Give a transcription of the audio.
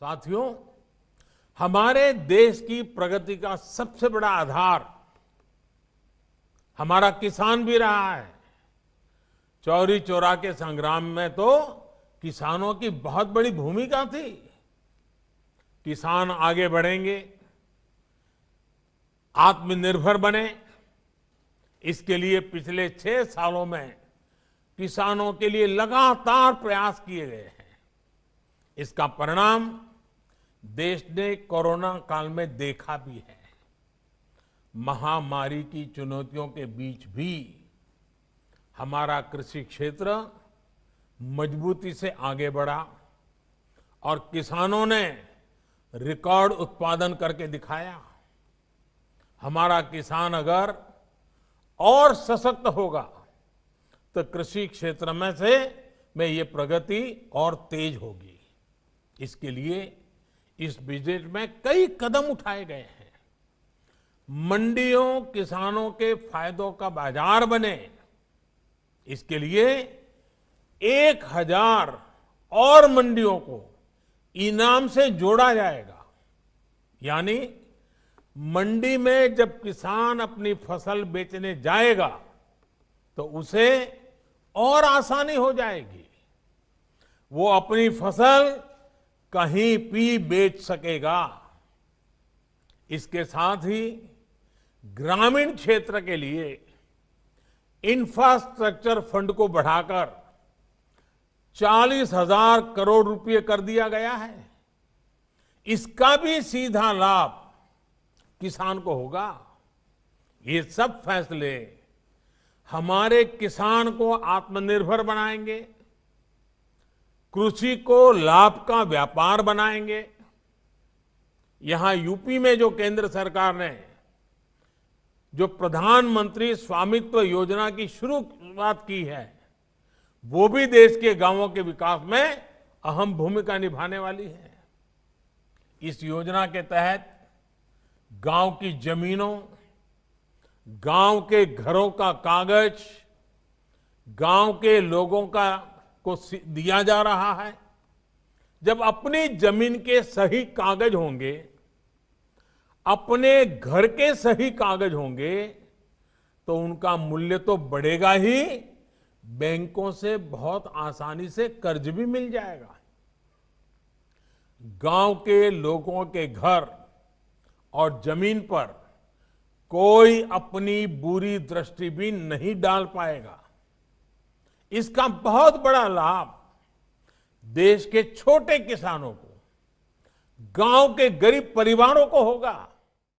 साथियों, हमारे देश की प्रगति का सबसे बड़ा आधार हमारा किसान भी रहा है। चौरी चौरा के संग्राम में तो किसानों की बहुत बड़ी भूमिका थी। किसान आगे बढ़ेंगे, आत्मनिर्भर बने, इसके लिए पिछले 6 सालों में किसानों के लिए लगातार प्रयास किए गए हैं। इसका परिणाम देश ने कोरोना काल में देखा भी है। महामारी की चुनौतियों के बीच भी हमारा कृषि क्षेत्र मजबूती से आगे बढ़ा और किसानों ने रिकॉर्ड उत्पादन करके दिखाया। हमारा किसान अगर और सशक्त होगा तो कृषि क्षेत्र में ये प्रगति और तेज होगी। इसके लिए इस बजट में कई कदम उठाए गए हैं। मंडियों किसानों के फायदों का बाजार बने, इसके लिए 1000 और मंडियों को इनाम से जोड़ा जाएगा। यानी मंडी में जब किसान अपनी फसल बेचने जाएगा तो उसे और आसानी हो जाएगी। वो अपनी फसल कहीं भी बेच सकेगा। इसके साथ ही ग्रामीण क्षेत्र के लिए इंफ्रास्ट्रक्चर फंड को बढ़ाकर 40,000 करोड़ रुपए कर दिया गया है। इसका भी सीधा लाभ किसान को होगा। ये सब फैसले हमारे किसान को आत्मनिर्भर बनाएंगे, कृषि को लाभ का व्यापार बनाएंगे। यहां यूपी में जो केंद्र सरकार ने जो प्रधानमंत्री स्वामित्व योजना की शुरुआत की है, वो भी देश के गांवों के विकास में अहम भूमिका निभाने वाली है। इस योजना के तहत गांव की जमीनों, गांव के घरों का कागज गांव के लोगों को दिया जा रहा है। जब अपनी जमीन के सही कागज होंगे, अपने घर के सही कागज होंगे, तो उनका मूल्य तो बढ़ेगा ही, बैंकों से बहुत आसानी से कर्ज भी मिल जाएगा। गांव के लोगों के घर और जमीन पर कोई अपनी बुरी दृष्टि भी नहीं डाल पाएगा। इसका बहुत बड़ा लाभ देश के छोटे किसानों को, गांव के गरीब परिवारों को होगा।